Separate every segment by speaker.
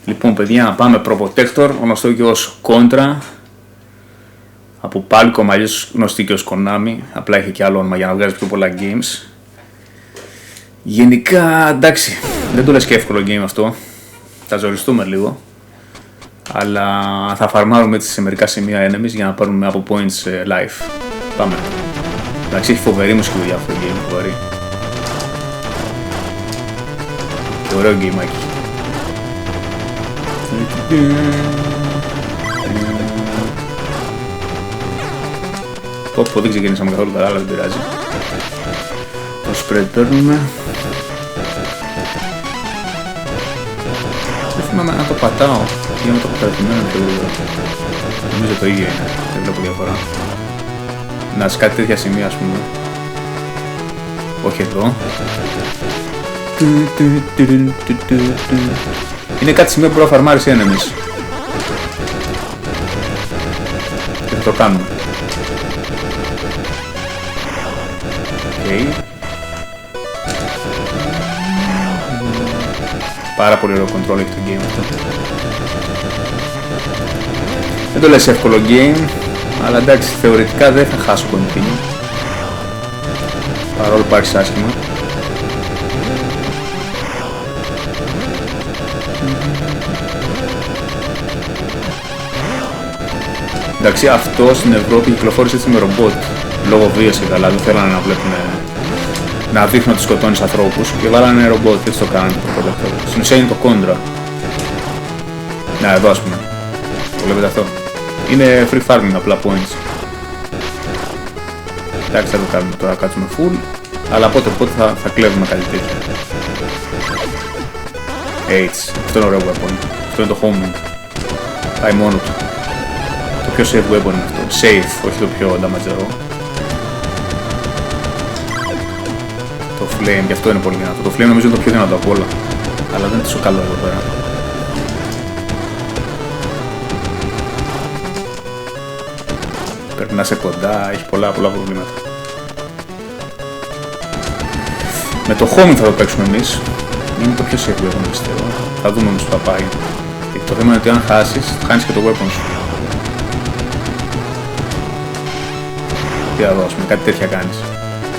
Speaker 1: Λοιπόν, παιδιά, πάμε Protector, γνωστό και ως Contra. Από Palcom, αλλιώς γνωστή και ως Konami. Απλά είχε και άλλο όνομα για να βγάζει πιο πολλά games. Γενικά, εντάξει, δεν το λες και εύκολο game αυτό. Θα ζοριστούμε λίγο. Αλλά θα φαρμάρουμε έτσι σε μερικά σημεία enemies για να πάρουμε από points life. Πάμε. Εντάξει, έχει φοβερή μουσική δουλειά αυτό το game, φοβερή. Και ωραίο gameάκι. Πω, δεν ξεκινήσαμε καθόλου καλά, αλλά δεν πειράζει. Το spread παίρνουμε. Δεν θυμάμαι να το πατάω ή να το πατατημένο πιο γρήγορα. Νομίζω το ίδιο είναι, δεν βλέπω διαφορά. Να σε κάτι τέτοια σημεία, ας πούμε. Όχι εδώ. Είναι κάτι σημείο που μπορεί να φαρμάρεις enemies. Και θα το κάνουμε. Okay. Πάρα πολύ ωραίο control έχει το game αυτό. Δεν το λες εύκολο game, αλλά εντάξει, θεωρητικά δεν θα χάσω continue. Παρόλο που άρχισε άσχημα. Εντάξει, αυτό στην Ευρώπη κυκλοφόρησε έτσι με ρομπότ. Λόγω βίας και καλά, δεν θέλανε να βλέπουν, να δείχνουν ότι σκοτώνεις ανθρώπους και βάλανε ρομπότ, έτσι το κάνανε το Protector. Στην ουσία είναι το Contra. Να, εδώ ας πούμε. Το βλέπετε αυτό. Είναι free farming, απλά points. Εντάξει, θα το κάνουμε τώρα, κάτσουμε full. Αλλά πότε θα κλέβουμε κάτι τέτοιο. Έτσι, αυτό είναι ωραίο weapon. Αυτό είναι το homing. Πάει μόνο του. Το πιο safe weapon είναι αυτό. Safe, όχι το πιο damageερό. Το flame, γι' αυτό είναι πολύ δυνατό. Το flame νομίζω είναι το πιο δυνατό από όλα. Αλλά δεν είναι τόσο καλό εδώ πέρα. Πρέπει να είσαι κοντά, έχει πολλά προβλήματα. Με το homing θα το παίξουμε εμείς. Είναι το πιο safe weapon, πιστεύω. Θα δούμε όμως που θα πάει. Γιατί το θέμα είναι ότι αν χάσεις, χάνεις και το weapon σου. Τι θα δώσουμε, κάτι τέτοια κάνεις.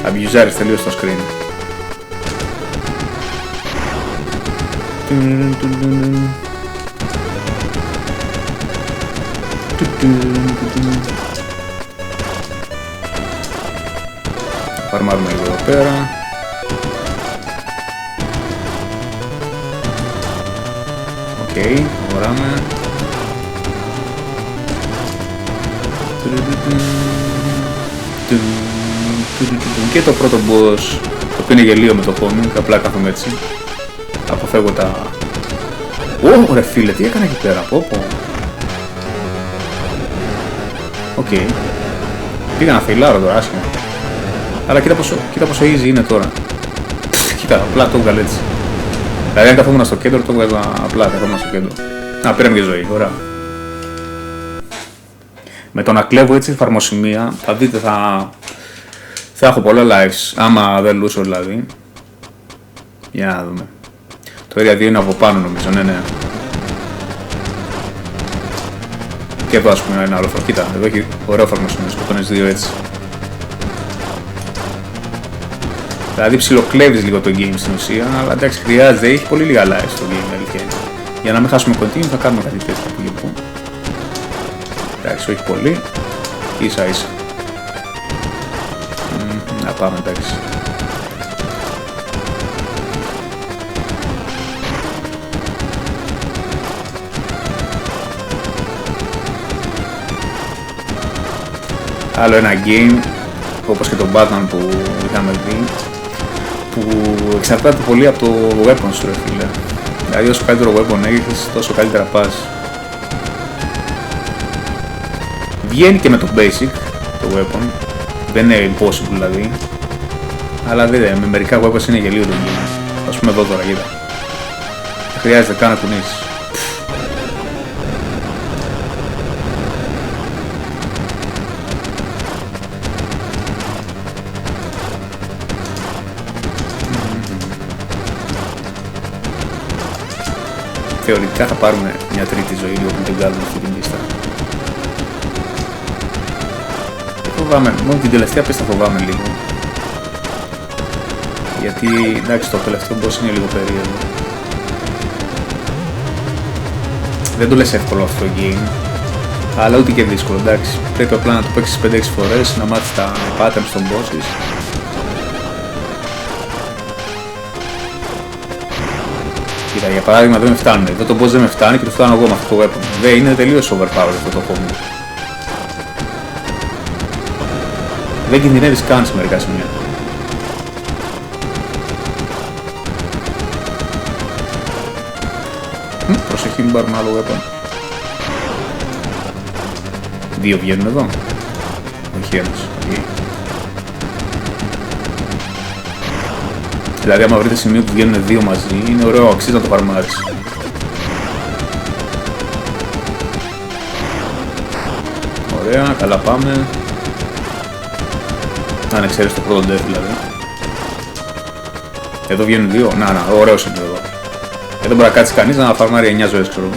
Speaker 1: Αμπιουζάρεις τελείως το screen. Φαρμάρουμε λίγο εδώ πέρα. Οκ, προχωράμε. Και το πρώτο boss, το οποίο είναι γελίο με το homing, απλά κάθομαι έτσι. Αποφεύγω τα... Ω, ρε φίλε, τι έκανα εκεί πέρα, πω. Οκ. Πήγα να φεϊλάρω τώρα, άσχημα. Αλλά κοίτα πόσο easy είναι τώρα. Κοίτα, απλά το έβγαλε έτσι. Δηλαδή αν καθόμουν στο κέντρο, το έβγαλα απλά, καθόμουν στο κέντρο. Α, πήραμε και ζωή, ωραία. Με το να κλέβω έτσι εφαρμοσημεία, θα δείτε θα έχω πολλά lives, άμα δεν λούσω δηλαδή. Για να δούμε. Το area 2 είναι από πάνω νομίζω, ναι. Και εδώ ας πούμε ένα άλλο φορ. Κοίτα, εδώ έχει ωραίο εφαρμοσημείο, σκοτώνεις δύο έτσι. Δηλαδή ψιλοκλέβεις λίγο το game στην ουσία, αλλά εντάξει χρειάζεται, έχει πολύ λίγα lives στο game, αλήθεια. Για να μην χάσουμε continue θα κάνουμε κάτι τέτοιο από λοιπόν. Εντάξει, όχι πολύ, ίσα ίσα. Να πάμε, εντάξει. Άλλο ένα game, όπως και το Batman που είχαμε δει, που εξαρτάται πολύ από το weapon σου, ρε φίλε. Δηλαδή όσο καλύτερο weapon έχεις, τόσο καλύτερα πας. Βγαίνει και με το basic, το weapon, δεν είναι impossible δηλαδή, αλλά με μερικά weapons είναι γελίο το game. Ας πούμε εδώ τώρα, κοίτα. Δεν χρειάζεται καν να κουνήσεις. θεωρητικά θα πάρουμε μια τρίτη ζωή λίγο που την κάνουμε αυτή την πίστα. Φοβάμαι, μόνο την τελευταία πίστα φοβάμαι λίγο. Γιατί εντάξει, το τελευταίο boss είναι λίγο περίεργο. Δεν το λες εύκολο αυτό το game, αλλά ούτε και δύσκολο, εντάξει. Πρέπει απλά να το παίξεις 5-6 φορές, να μάθεις τα patterns των bosses. Κοίτα, για παράδειγμα δεν με φτάνουν. Εδώ το boss δεν με φτάνει και το φτάνω εγώ με αυτό το weapon. Δεν είναι τελείως overpowered αυτό το combo. Δεν κινδυνεύεις καν σε μερικά σημεία. Προσοχή, μην πάρουμε άλλο weapon. Δύο βγαίνουν εδώ. Όχι ένας. Okay. Δηλαδή άμα βρείτε σημείο που βγαίνουν δύο μαζί, είναι ωραίο, αξίζει να το φαρμάρεις. Ωραία, καλά πάμε. Αν εξαίρεσαι το πρώτο death δηλαδή. Εδώ βγαίνουν δύο. Να, ωραίος είναι εδώ. Εδώ μπορεί να κάτσει κανείς να φαρμάρει 9 ζωές, ξέρω.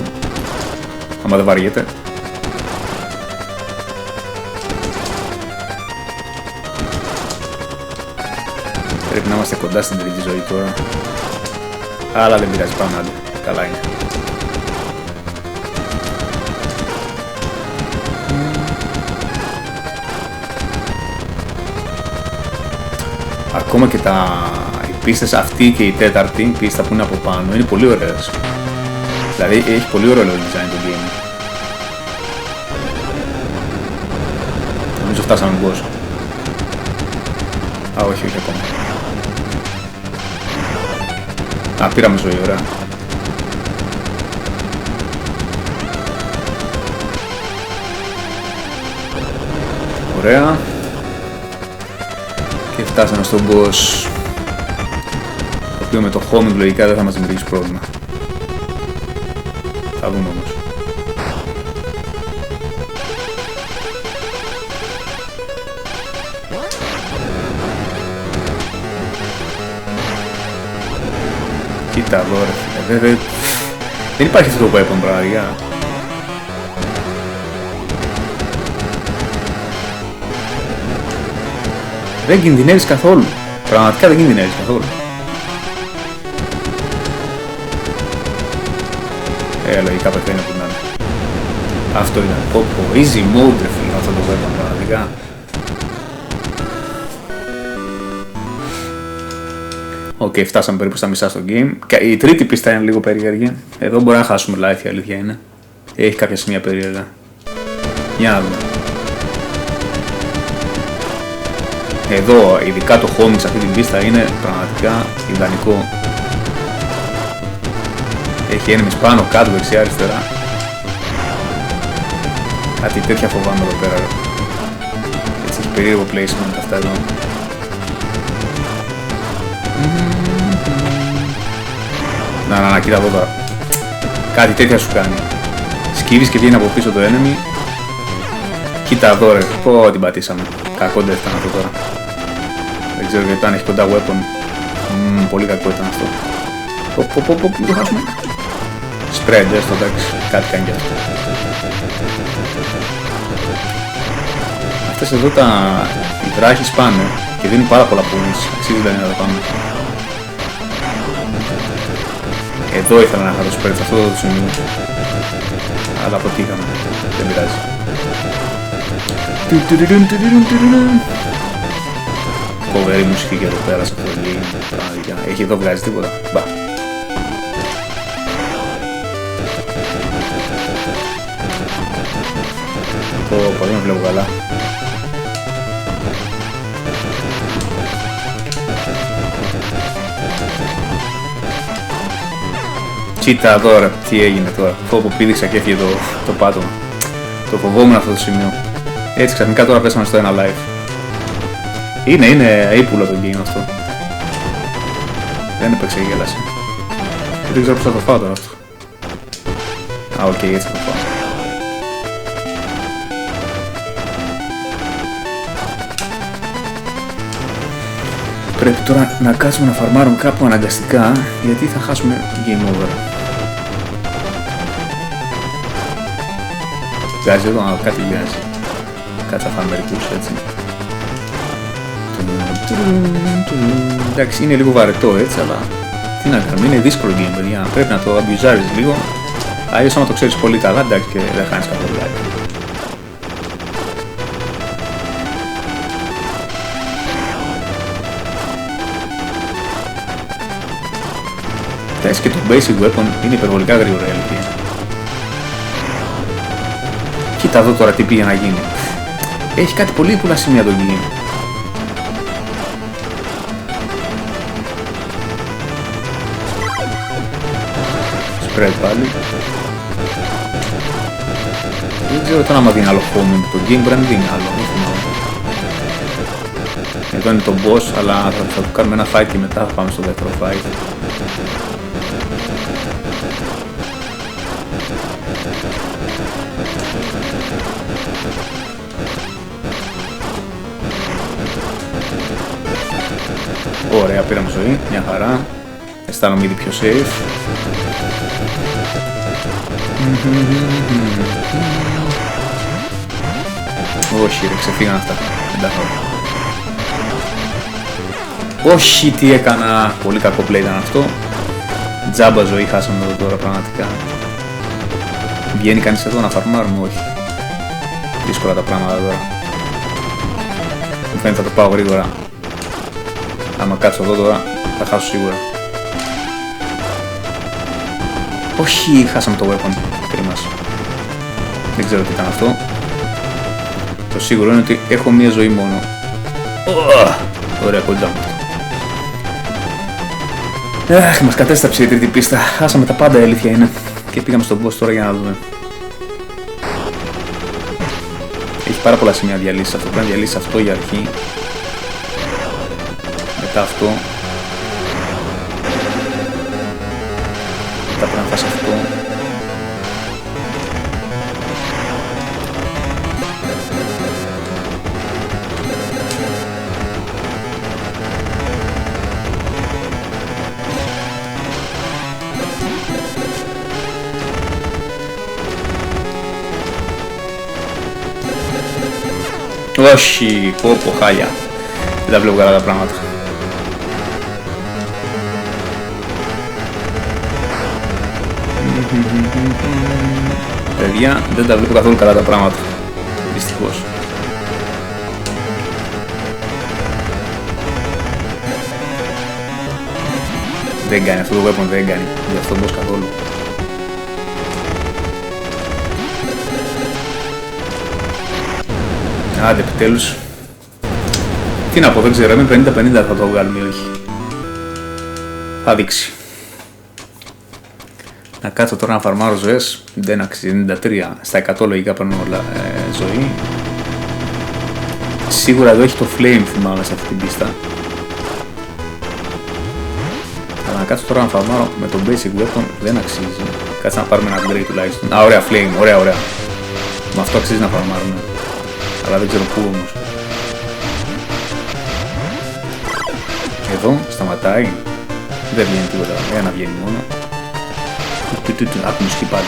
Speaker 1: Άμα δεν βαριέται. Πρέπει να είμαστε κοντά στην τρίτη ζωή τώρα. Αλλά δεν πειράζει, πάμε άντε. Καλά είναι. Ακόμα και οι πίστες αυτή και η τέταρτη πίστα που είναι από πάνω είναι πολύ ωραίες. Δηλαδή έχει πολύ ωραίο design το game. Νομίζω φτάσαμε boss. Α, όχι ακόμα. Α, πήραμε ζωή, ωραία. Ωραία. Και φτάσαμε στον boss, το οποίο με το homing λογικά δεν θα μας δημιουργήσει πρόβλημα. Θα δούμε όμως. Κοίτα εδώ ρε φίλε, δεν υπάρχει αυτό το weapon πραγματικά. Δεν κινδυνεύεις καθόλου. Πραγματικά δεν κινδυνεύεις καθόλου. Λογικά πρέπει να είναι. Αυτό ήταν. Easy mode ρε φίλε, αυτό το weapon πραγματικά. Οκ, φτάσαμε περίπου στα μισά στο game. Η τρίτη πίστα είναι λίγο περίεργη. Εδώ μπορεί να χάσουμε life, η αλήθεια είναι. Έχει κάποια σημεία περίεργα. Για να δούμε. Εδώ, ειδικά το homing σε αυτή την πίστα είναι πραγματικά ιδανικό. Έχει enemies πάνω, κάτω, δεξιά, αριστερά. Κάτι τέτοια φοβάμαι εδώ πέρα. Έτσι έχει περίεργο placement αυτά εδώ. Να, κοίτα εδώ τώρα. Κάτι τέτοια σου κάνει. Σκύβεις και βγαίνει από πίσω το enemy. Κοίτα εδώ ρε, πω την πατήσαμε. Κακό death ήταν αυτό τώρα. Δεν ξέρω γιατί αν έχει κοντά weapon. Πολύ κακό ήταν αυτό. Πού το χάσουμε. Spread, έστω εντάξει, κάτι κάνει και αυτό. Αυτές εδώ οι βράχοι σπάνε και δίνουν πάρα πολλά points. Αξίζει δεν είναι να τα πάμε. Εδώ ήθελα να είχα το spread, αυτό το σημείο. Αλλά αποτύχαμε, δεν πειράζει. Φοβερή μουσική και εδώ πέρα σε αυτό το game. Έχει εδώ βγάζει τίποτα. Μπα. Πολύ με βλέπω καλά. Κοίτα τώρα, τι έγινε τώρα. Φόβο πήδηξα και έφυγε το πάτωμα. Το φοβόμουν αυτό το σημείο. Έτσι ξαφνικά τώρα πέσαμε στο ένα live. Είναι αίπουλο το game αυτό. Δεν έπαιξε η γέλαση. Δεν ξέρω πώς θα το φάω τώρα αυτό. Α, οκ, έτσι θα το φάω. Πρέπει τώρα να κάτσουμε να φαρμάρουμε κάπου αναγκαστικά, γιατί θα χάσουμε game over. Βγάζει εδώ, κάτι βγάζει. Κάτσε να φάμε μερικούς, έτσι. Εντάξει, είναι λίγο βαρετό έτσι, αλλά τι να κάνουμε, είναι δύσκολο game, παιδιά. Πρέπει να το αμπιουζάρεις λίγο. Αλλιώς άμα το ξέρεις πολύ καλά, εντάξει, και δεν χάνεις καθόλου like. Και το basic weapon είναι υπερβολικά γρήγορα, η αλήθεια. Κοίτα εδώ τώρα τι πήγε να γίνει. Έχει κάτι πολύ πολλά σημεία το game. Spread πάλι. Δεν ξέρω τώρα άμα δίνει άλλο comment το game, μπορεί να δίνει άλλο. Εδώ είναι το boss, αλλά θα του κάνουμε ένα fight και μετά θα πάμε στο δεύτερο fight. Ωραία, πήραμε ζωή, μια χαρά. Αισθάνομαι ήδη πιο safe. Όχι ρε, ξεφύγαν αυτά. Όχι, τι έκανα. Πολύ κακό play ήταν αυτό. Τζάμπα ζωή χάσαμε εδώ τώρα πραγματικά. Βγαίνει κανείς εδώ να φαρμάρουμε, όχι. Δύσκολα τα πράγματα τώρα. Μου φαίνεται θα το πάω γρήγορα. Άμα κάτσω εδώ τώρα θα χάσω σίγουρα. Όχι, χάσαμε το weapon. Κρίμας. Δεν ξέρω τι ήταν αυτό. Το σίγουρο είναι ότι έχω μία ζωή μόνο. Ωραία, κοντά μου. Αχ, μας κατέσταψε η τρίτη πίστα. Χάσαμε τα πάντα, η αλήθεια είναι. Και πήγαμε στον boss τώρα για να δούμε. Έχει πάρα πολλά σημεία διαλύσεις αυτό. Πρέπει να διαλύσεις αυτό για αρχή. Μετά αυτό. Μετά πρέπει να φας αυτό. Όχι, πω χάλια. Δεν τα βλέπω καλά τα πράγματα. Παιδιά, δεν τα βλέπω καθόλου καλά τα πράγματα. Δυστυχώς. Δεν κάνει αυτό το weapon, δεν κάνει. Γι' αυτό πως καθόλου. Άντε επιτέλους. Τι να πω, δεν ξέρω, με 50-50 θα το βγάλουμε ή όχι. Θα δείξει. Να κάτσω τώρα να φαρμάρω ζωές. Δεν αξίζει, 93. Στα 100 λογικά παίρνω όλα ζωή. Σίγουρα εδώ έχει το flame, θυμάμαι, σε αυτή την πίστα. Αλλά να κάτσω τώρα να φαρμάρω με το basic weapon δεν αξίζει. Κάτσε να πάρουμε ένα upgrade τουλάχιστον. Α, ωραία flame, ωραία. Με αυτό αξίζει να φαρμάρουμε. Αλλά δεν ξέρω πού όμως. Εδώ σταματάει. Δεν βγαίνει τίποτα. Ένα βγαίνει μόνο. Άκου μουσική πάλι.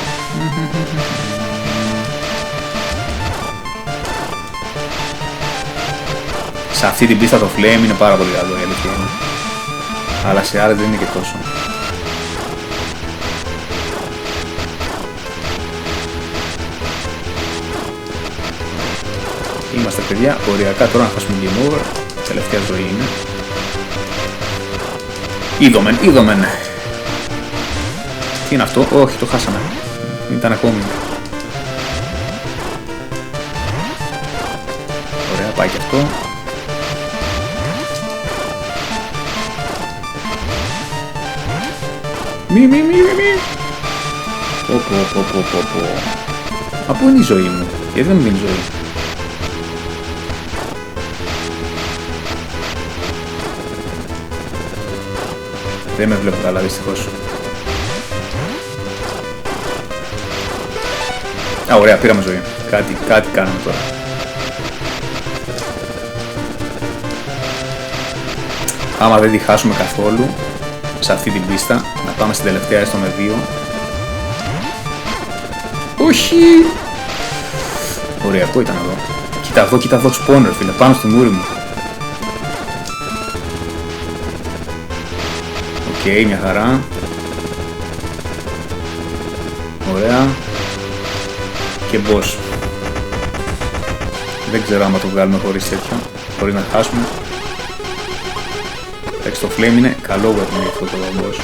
Speaker 1: Σε αυτή την πίστα το flame είναι πάρα πολύ καλό, η αλήθεια είναι. Αλλά σε άλλες δεν είναι και τόσο. Είμαστε παιδιά, οριακά τώρα να χάσουμε game over. Τελευταία ζωή είναι. Είδομεν. Τι είναι αυτό, όχι το χάσαμε. Ήταν ακόμη. Ωραία, πάει και αυτό. Μη. Πω. Από είναι η ζωή μου, γιατί δεν μου δίνει ζωή. Δεν με βλέπω καλά δυστυχώς. Α, ωραία, πήραμε ζωή. Κάτι κάναμε τώρα. Άμα δεν τη χάσουμε καθόλου σε αυτή την πίστα, να πάμε στην τελευταία έστω με 2. Όχι! Οριακό ήταν εδώ. Κοίτα εδώ σπόνερ φίλε, πάνω στη μούρη μου. Οκ, μια χαρά. Ωραία. Και boss. Δεν ξέρω άμα το βγάλουμε χωρίς τέτοιο, χωρίς να χάσουμε. Εντάξει, το flame είναι καλό weapon για αυτό το boss.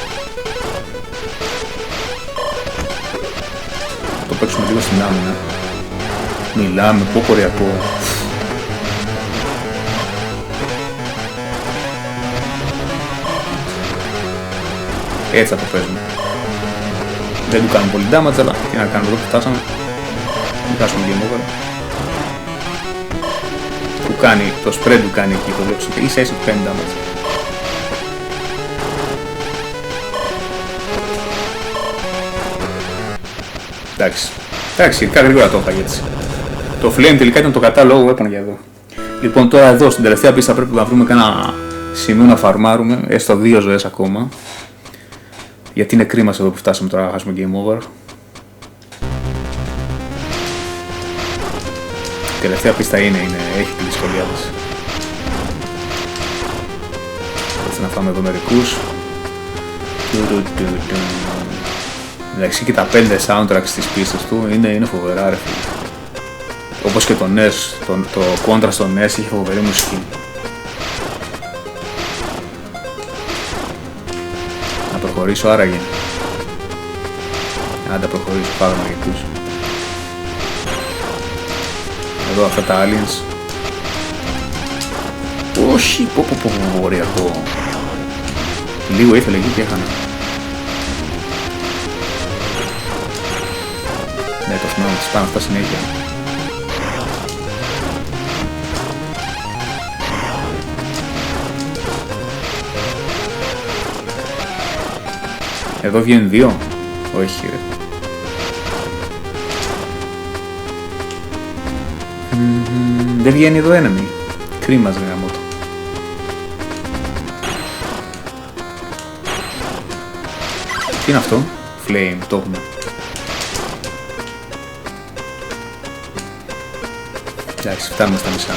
Speaker 1: Το παίξουμε λίγο στην άμυνα. Μιλάμε, πω κοριακό. Έτσι θα το παίζουμε. Δεν του κάνουμε πολύ damage, αλλά τι να κάνουμε εδώ που φτάσαμε. Μην χάσουμε game over. Του κάνει, το spread του κάνει εκεί, το βλέπετε, ίσα ίσα του κάνει damage. Εντάξει, σχετικά γρήγορα το έφαγε έτσι. Το flame τελικά ήταν το κατάλληλο weapon για εδώ. Λοιπόν, τώρα εδώ στην τελευταία πίστα πρέπει να βρούμε κάνα σημείο να φαρμάρουμε, έστω 2 ζωές ακόμα. Γιατί είναι κρίμα εδώ που φτάσαμε τώρα να χάσουμε game over. Η τελευταία πίστα έχει τη δυσκολία της. Έτσι να φάμε εδώ μερικούς. Εντάξει, και τα 5 soundtracks στις πίστες του είναι φοβερά ρε φίλε. Όπως και το NES, το Contra στο NES είχε φοβερή μουσική. Να προχωρήσω άραγε. Άντα προχωρήσω πάρα μαγικούς. Εδώ αυτά τα aliens. Όχι, πω ωριακό. Λίγο ήθελε εκεί και έχανα. Ναι, το θυμάμαι τις πάνω αυτά συνέχεια. Εδώ βγαίνουν 2. Όχι ρε. Δεν βγαίνει εδώ enemy. Κρίμας γάμο το. Τι είναι αυτό? Flame, το έχουμε. Εντάξει, φτάνουμε στα μισά.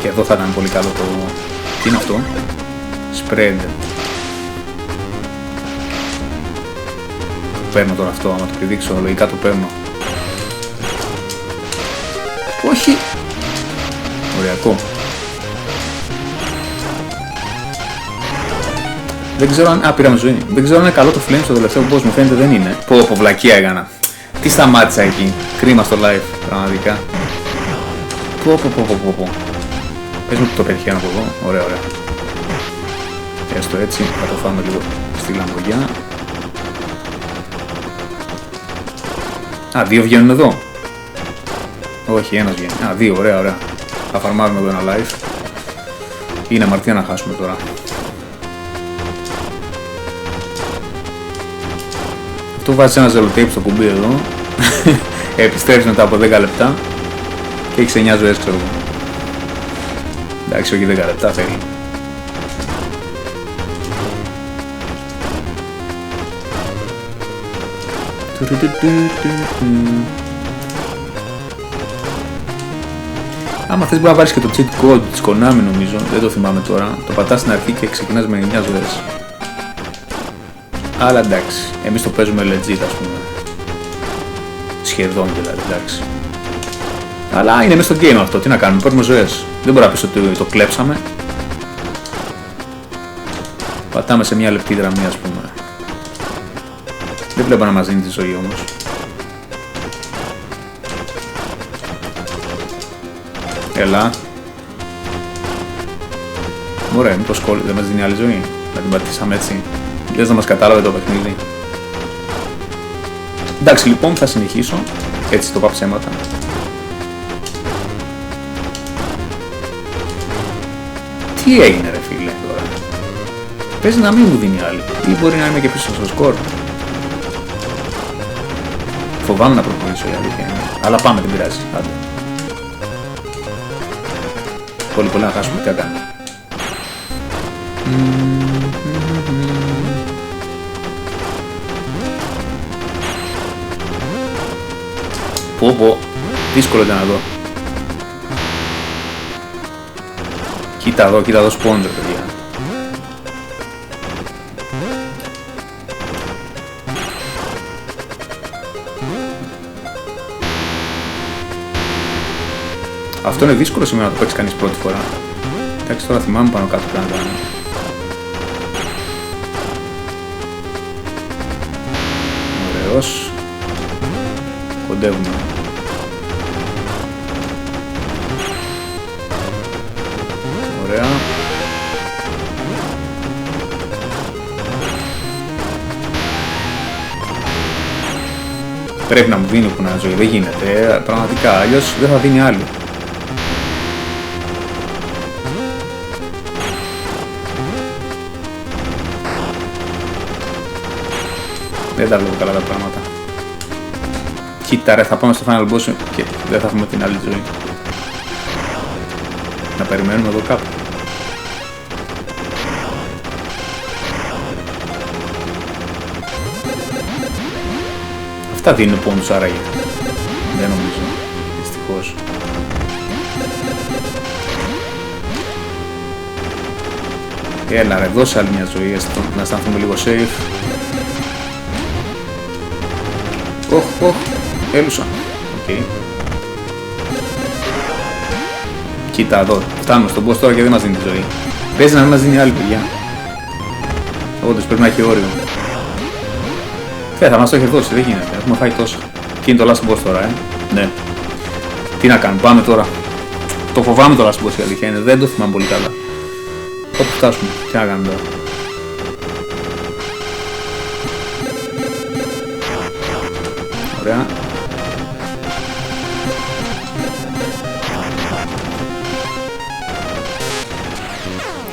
Speaker 1: Και εδώ θα ήταν πολύ καλό το... Τι είναι αυτό? Spread. Παίρνω τώρα αυτό, άμα το πηδήξω, λογικά το παίρνω. Όχι! Ωριακό. Δεν ξέρω αν... Α, πήραμε ζωή. Δεν ξέρω αν είναι καλό το flame στο τελευταίο boss, μου φαίνεται δεν είναι. Πω, βλακεία έκανα. Τι σταμάτησα εκεί. Κρίμα στο live, πραγματικά. Πω. Πες μου ότι το πετυχαίνω από εδώ. Ωραία. Έστω έτσι, θα το φάμε λίγο στη λαμπογιά. Α, 2 βγαίνουν εδώ. Όχι, ένας βγαίνει. Α, 2, ωραία. Θα φαρμάρουμε εδώ ένα live. Είναι αμαρτία να χάσουμε τώρα. Αυτό βάζει ένα ζελοτέιπ στο κουμπί εδώ. Επιστρέφεις μετά από 10 λεπτά. Και έχεις 9 ζωές, ξέρω εγώ. Εντάξει, όχι 10 λεπτά θέλει. Άμα θες μπορεί να βάλεις και το cheat code της Konami νομίζω, δεν το θυμάμαι τώρα. Το πατάς στην αρχή και ξεκινάς με 9 ζωές. Αλλά εντάξει, εμείς το παίζουμε legit ας πούμε. Σχεδόν δηλαδή, εντάξει. Αλλά είναι μέσα στο game αυτό, τι να κάνουμε, παίρνουμε ζωές. Δεν μπορεί να πεις ότι το κλέψαμε. Πατάμε σε μια λεπτή γραμμή ας πούμε. Δεν βλέπω να μας δίνει τη ζωή όμως. Έλα. Ωραία, μήπως δεν μας δίνει άλλη ζωή. Να την πατήσαμε έτσι. Λες να μας κατάλαβε το παιχνίδι. Εντάξει λοιπόν, θα συνεχίσω. Έτσι το πάω ψέματα. Τι έγινε ρε φίλε τώρα? Παίζει να μην μου δίνει άλλη. Ή μπορεί να είμαι και πίσω στο σκορ. Φοβάμαι να προχωρήσω η αλήθεια είναι. Αλλά πάμε, δεν πειράζει. Άντε. Πολύ να χάσουμε, τι θα κάνουμε. Πω, δύσκολο ήταν εδώ. Κοίτα εδώ σπόντζο, παιδιά. Αυτό είναι δύσκολο σήμερα να το παίξει κανείς πρώτη φορά. Εντάξει, τώρα θυμάμαι πάνω κάτω τι να κάνω. Ωραίος. Κοντεύουμε. Ωραία. Πρέπει να μου δίνει που να ζωή, δεν γίνεται, πραγματικά, αλλιώς δεν θα δίνει άλλη. Δεν τα βλέπω καλά τα πράγματα. Κοίτα ρε, θα πάμε στο final boss και δεν θα έχουμε την άλλη ζωή. Να περιμένουμε εδώ κάπου. Αυτά δίνουν πόντους άραγε. Δεν νομίζω. Δυστυχώς. Έλα ρε, δώσε άλλη μια ζωή έστω, να αισθανθούμε λίγο safe. Οχ, έλουσα. Οκ. Κοίτα εδώ, φτάνουμε στον boss τώρα και δεν μας δίνει τη ζωή. Παίζει να μην μας δίνει άλλη, παιδιά. Όντως πρέπει να έχει όριο. Θα μας το έχει δώσει, δεν γίνεται, έχουμε φάει τόσο. Και είναι το last boss τώρα, ναι. Τι να κάνουμε, πάμε τώρα. Το φοβάμαι το last boss η αλήθεια είναι, δεν το θυμάμαι πολύ καλά. Όπου φτάσουμε, τι να κάνουμε τώρα. Ωραία.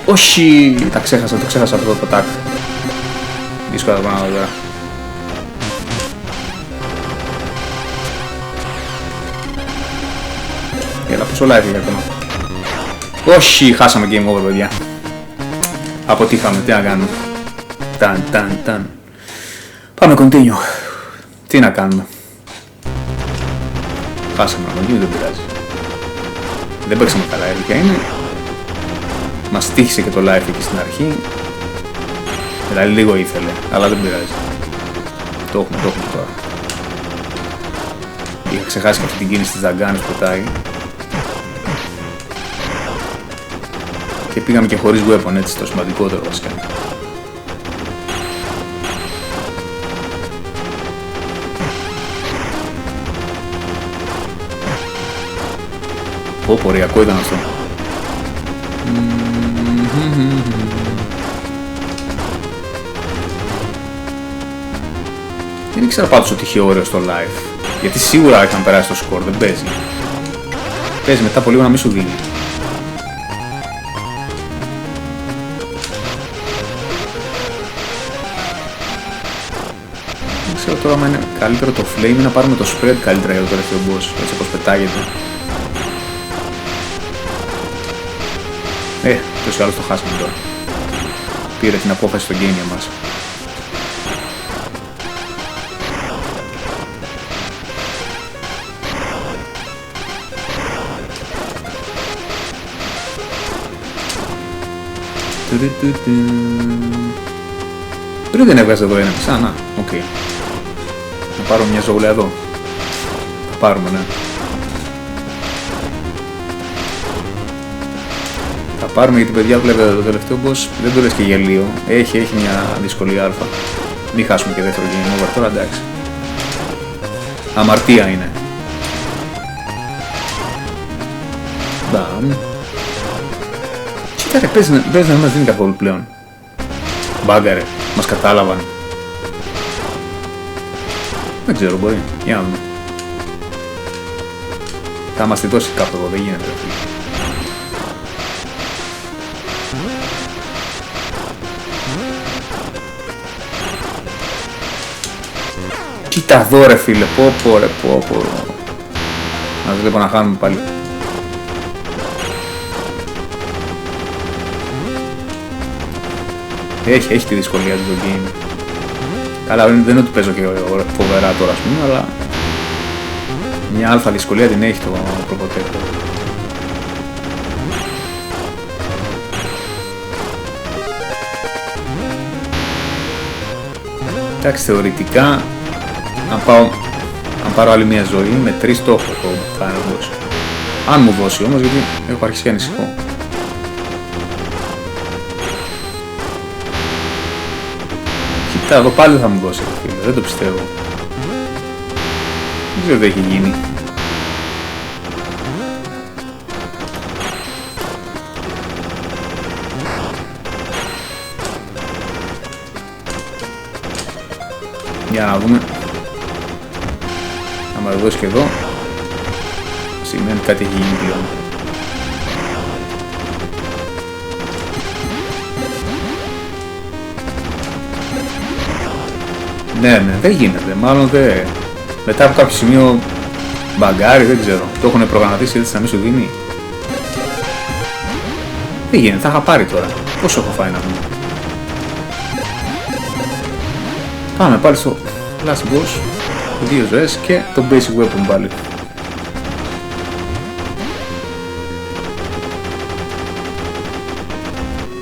Speaker 1: Όχι, το ξέχασα αυτό το πατάκ. Δύσκολα τα πράγματα τώρα. Έλα, πόσο live έχει ακόμα. Όχι, χάσαμε game over, παιδιά. Αποτύχαμε, τι να κάνουμε. Ταν. Πάμε continue. Τι να κάνουμε. Χάσαμε να γίνει, δεν πειράζει. Δεν παίξαμε καλά, η είναι. Μας τύχησε και το live εκεί στην αρχή. Δηλαδή λίγο ήθελε, αλλά δεν πειράζει. Το έχουμε τώρα. Είχα ξεχάσει και αυτή την κίνηση της δαγκάνης που πετάει. Και πήγαμε και χωρίς weapon, έτσι το σημαντικότερο βασικά. Πω, πορειακό ήταν αυτό. Δεν ήξερα πάντως ότι είχε όριο στο live. Γιατί σίγουρα είχαν περάσει το σκορ, δεν παίζει. Παίζει μετά από λίγο να μην σου δίνει. Δεν ξέρω τώρα αν είναι καλύτερο το flame ή να πάρουμε το spread καλύτερα για το τελευταίο boss, έτσι όπως πετάγεται. Τόσο άλλως το χάσαμε τώρα. Πήρε την απόφαση στο game για μας. Πριν δεν έβγαζε εδώ ένα ξανά. Οκ. Να πάρω μια ζωούλα εδώ. Θα πάρουμε, ναι. Θα πάρουμε γιατί παιδιά βλέπετε το τελευταίο boss δεν το λες και γελίο. Έχει μια δυσκολία αλφα. Μην χάσουμε και δεύτερο game over τώρα, εντάξει. Αμαρτία είναι. Μπαμ. Κοίτα ρε, παίζει να μην μας δίνει καθόλου πλέον. Μπάγκα ρε, μας κατάλαβαν. Δεν ξέρω, μπορεί. Για να δούμε. Θα μας τη δώσει κάπου εδώ, δεν γίνεται ρε φίλε. Κοίτα εδώ ρε φίλε, πω ρε. Μας βλέπω να χάνουμε πάλι. Έχει τη δυσκολία του το game. Καλά, δεν είναι ότι παίζω και φοβερά τώρα ας πούμε, αλλά Μια αλφα δυσκολία την έχει το προποτέκτο. Εντάξει, θεωρητικά, αν πάρω άλλη μια ζωή, με 3 το έχω το final boss. Αν μου δώσει όμως, γιατί έχω αρχίσει και ανησυχώ. Κοίτα, εδώ πάλι θα μου δώσει, φίλε, δεν το πιστεύω. Δεν ξέρω τι έχει γίνει. Για να δούμε. Άμα το δώσει και εδώ, σημαίνει κάτι έχει γίνει πλέον. Ναι, δεν γίνεται. Μάλλον δεν. Μετά από κάποιο σημείο μπαγκάρι, δεν ξέρω. Το έχουν προγραμματίσει έτσι να μην σου δίνει. Δεν γίνεται, θα είχα πάρει τώρα. Πόσο έχω φάει να δούμε. Πάμε πάλι στο last boss, 2 ζωές και το basic weapon πάλι.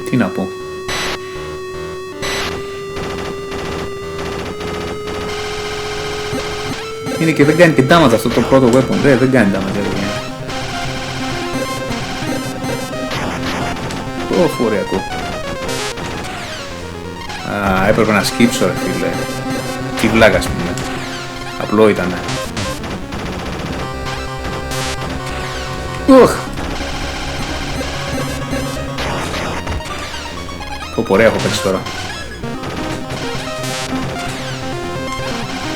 Speaker 1: Τι να πω. Είναι και δεν κάνει και damage αυτό το πρώτο weapon, δεν κάνει damage. Φορεακό. Α, έπρεπε να σκύψω ρε φίλε. Τι βλάκα ας πούμε. Απλό ήτανε. Ωραία έχω παίξει τώρα.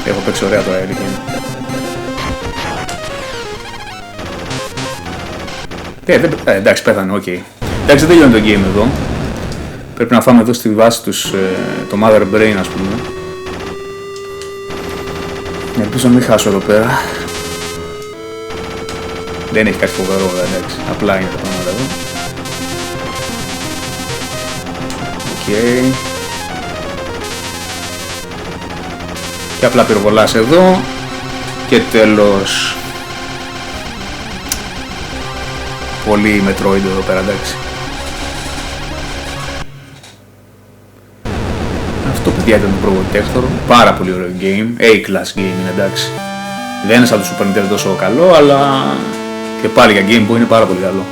Speaker 1: Έχω παίξει ωραία τώρα, αλήθεια. Εντάξει, πέθανε, οκ. Εντάξει, δεν τελειώνει το game εδώ. Πρέπει να φάμε εδώ στη βάση τους το Mother Brain, ας πούμε. Ελπίζω να μην χάσω εδώ πέρα. Δεν έχει κάτι φοβερό, εντάξει. Απλά είναι τα πράγματα εδώ. Οκ. Και απλά πυροβολάς εδώ. Και τέλος. Πολύ Metroid εδώ πέρα, εντάξει. Αυτό παιδιά ήταν το Protector. Πάρα πολύ ωραίο game. A-class game είναι, εντάξει. Δεν είναι σαν το Super Nintendo τόσο καλό, αλλά και πάλι για Game Boy είναι πάρα πολύ καλό.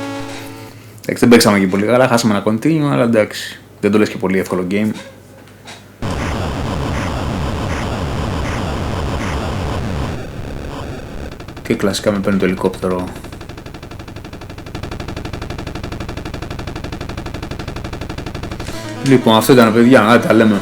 Speaker 1: Εντάξει, δεν παίξαμε και πολύ καλά, χάσαμε ένα continue, αλλά εντάξει. Δεν το λες και πολύ εύκολο game. Και κλασικά με παίρνει το ελικόπτερο. Λοιπόν, αυτό ήταν παιδιά, να τα λέμε.